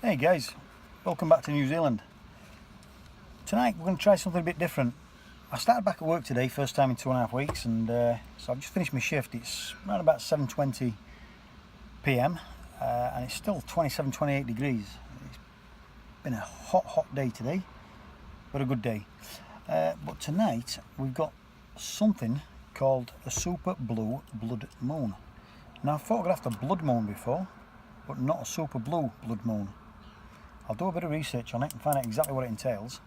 Hey guys, welcome back to New Zealand. Tonight we're going to try something a bit different. I started back at work today, first time in 2.5 weeks, and so I've just finished my shift. It's around about 7:20 PM and it's still 27-28 degrees. It's been a hot day today, but a good day. But tonight we've got something called a super blue blood moon. Now I've photographed a blood moon before, but not a super blue blood moon. I'll do a bit of research on it and find out exactly what it entails.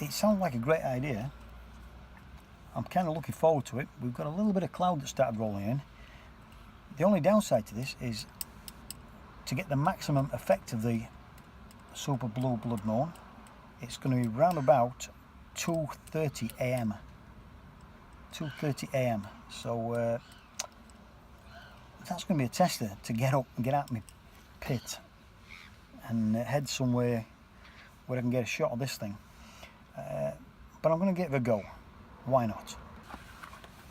It sounds like a great idea. I'm kind of looking forward to it. We've got a little bit of cloud that started rolling in. The only downside to this is to get the maximum effect of the super blue blood moon, it's going to be round about 2:30 AM. 2:30 AM. So that's going to be a tester to get up and get out of my pit and head somewhere where I can get a shot of this thing. But I'm going to give it a go. Why not?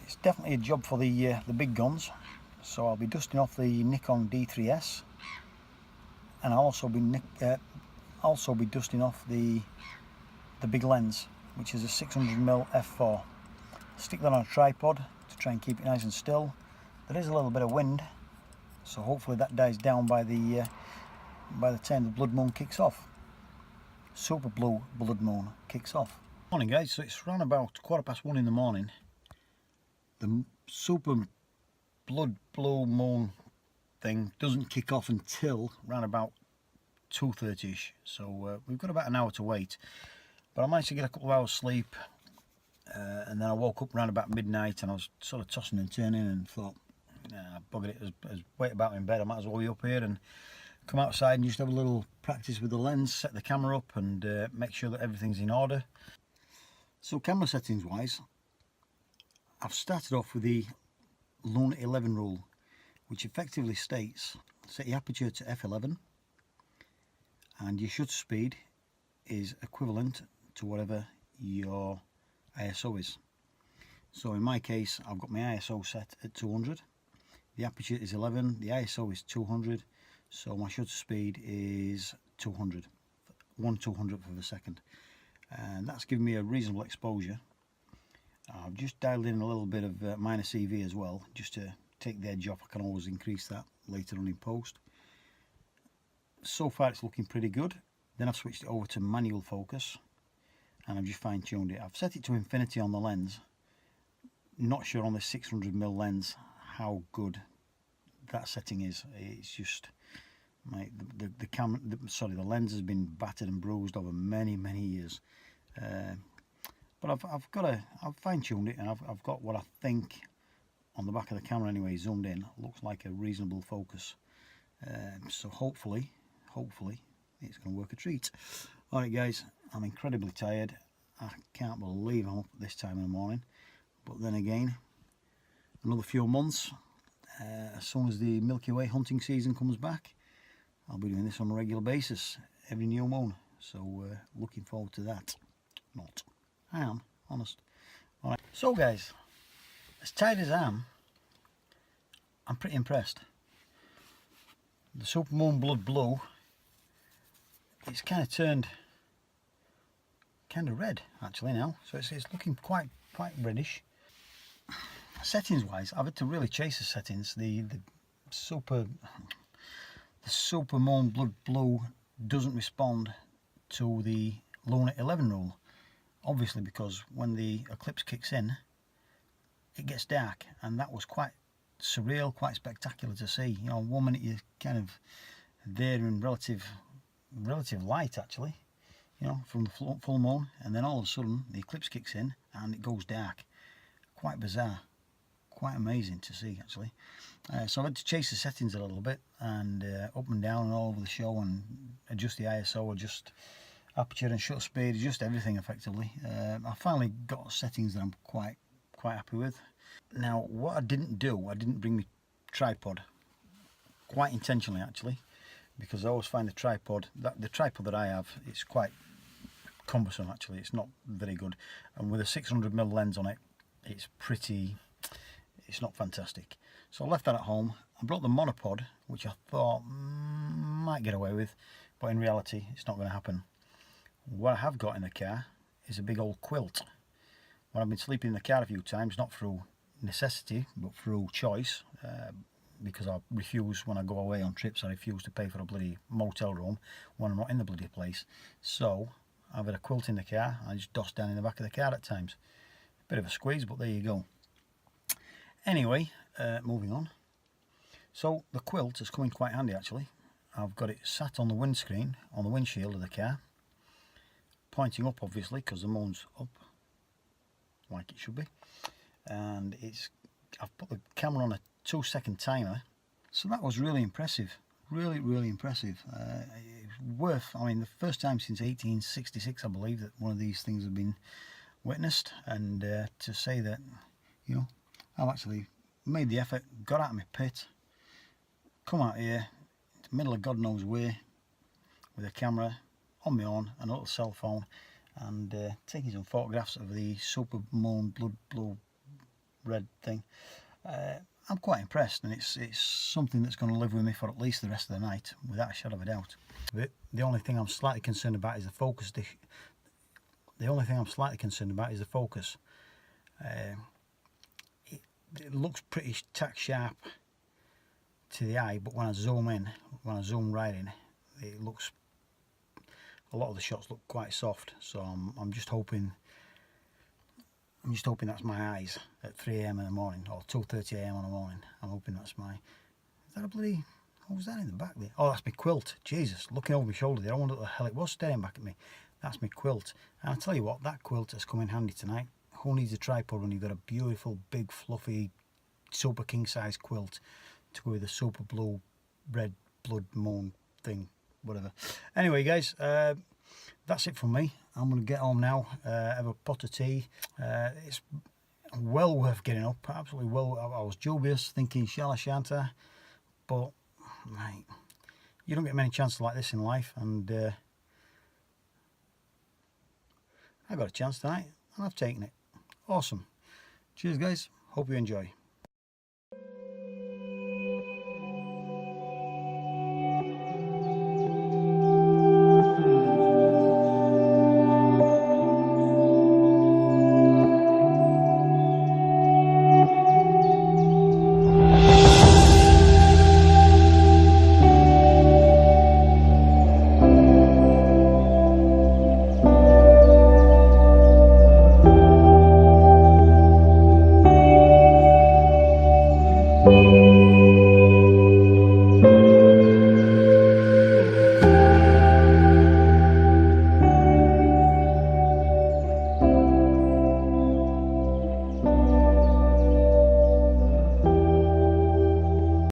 It's definitely a job for the big guns. So I'll be dusting off the Nikon D3S, and I'll also be dusting off the big lens, which is a 600mm f4. Stick that on a tripod to try and keep it nice and still. There is a little bit of wind, so hopefully that dies down by the time the blood moon kicks off. Super blue blood moon kicks off. Morning guys, so it's around about 1:15 in the morning. The super blood blue moon thing doesn't kick off until around about 2:30ish, so we've got about an hour to wait. But I managed to get a couple of hours sleep, and then I woke up around about midnight and I was sort of tossing and turning and thought, nah, bugger it, as wait about in bed, I might as well be up here and come outside and just have a little practice with the lens, set the camera up and make sure that everything's in order. So camera settings wise, I've started off with the Lunar 11 rule, which effectively states set your aperture to f11 and your shutter speed is equivalent to whatever your ISO is. So in my case, I've got my ISO set at 200, the aperture is 11, the ISO is 200, so my shutter speed is 200, 1/200th of a second, and that's giving me a reasonable exposure. I've just dialed in a little bit of minus EV as well, just to take the edge off. I can always increase that later on in post. So far it's looking pretty good. Then I've switched it over to manual focus and I've just fine-tuned it. I've set it to infinity on the lens. Not sure on this 600mm lens how good that setting is. It's just the lens has been battered and bruised over many years. But I've fine-tuned it and I've got what I think on the back of the camera anyway, zoomed in, looks like a reasonable focus. So hopefully it's going to work a treat. Alright guys, I'm incredibly tired. I can't believe I'm up at this time in the morning. But then again, another few months, as soon as the Milky Way hunting season comes back, I'll be doing this on a regular basis, every new moon. So looking forward to that. I am, honest. Alright, so guys, as tired as I am, I'm pretty impressed. The super moon blood blue, it's kind of turned kind of red actually now, so it's looking quite reddish. Settings wise, I've had to really chase the settings. The super moon blood blue doesn't respond to the Lunar 11 rule, obviously, because when the eclipse kicks in it gets dark, and that was quite surreal, quite spectacular to see. You know, 1 minute you're kind of there in relative light actually, you know, from the full moon, and then all of a sudden the eclipse kicks in and it goes dark. Quite bizarre, quite amazing to see actually. So I had to chase the settings a little bit and up and down and all over the show and adjust the ISO, adjust aperture and shutter speed, adjust everything effectively. I finally got settings that I'm quite happy with. Now what I didn't do, I didn't bring my tripod, quite intentionally actually, because I always find the tripod that I have, it's quite cumbersome actually. It's not very good, and with a 600mm lens on it, it's not fantastic. So I left that at home. I brought the monopod, which I thought might get away with, but in reality it's not going to happen. What I have got in the car is a big old quilt. When I've been sleeping in the car a few times, not through necessity but through choice, because I refuse, when I go away on trips, I refuse to pay for a bloody motel room when I'm not in the bloody place. So I've got a quilt in the car. I just doss down in the back of the car at times. Bit of a squeeze, but there you go. Anyway, moving on. So the quilt has come in quite handy actually. I've got it sat on the windscreen, on the windshield of the car, pointing up obviously because the moon's up like it should be, and I've put the camera on a 2-second timer, so that was really impressive, really impressive. I mean, the first time since 1866 I believe that one of these things have been witnessed, and to say that, you know, I've actually made the effort, got out of my pit, come out here, the middle of God knows where, with a camera on my own and a little cell phone, and taking some photographs of the super moon blood blue red thing. I'm quite impressed, and it's something that's going to live with me for at least the rest of the night, without a shadow of a doubt. The only thing I'm slightly concerned about is the focus. The only thing I'm slightly concerned about is the focus. It looks pretty tack sharp to the eye, but when I zoom in, when I zoom right in, it looks, a lot of the shots look quite soft. So I'm just hoping that's my eyes at 3 AM in the morning, or 2:30 AM in the morning. I'm hoping that's my, is that a bloody, what was that in the back there? Oh, that's my quilt. Jesus, looking over my shoulder there, I wonder what the hell it was staring back at me. That's my quilt. And I'll tell you what, that quilt has come in handy tonight. Who needs a tripod when you've got a beautiful, big, fluffy, super king size quilt to go with the super blue, red blood moon thing, whatever. Anyway, guys, that's it from me. I'm going to get home now, have a pot of tea. It's well worth getting up, absolutely well. I was dubious, thinking shall I, shan't I? But, mate, you don't get many chances like this in life, and I got a chance tonight, and I've taken it. Awesome. Cheers, guys. Hope you enjoy.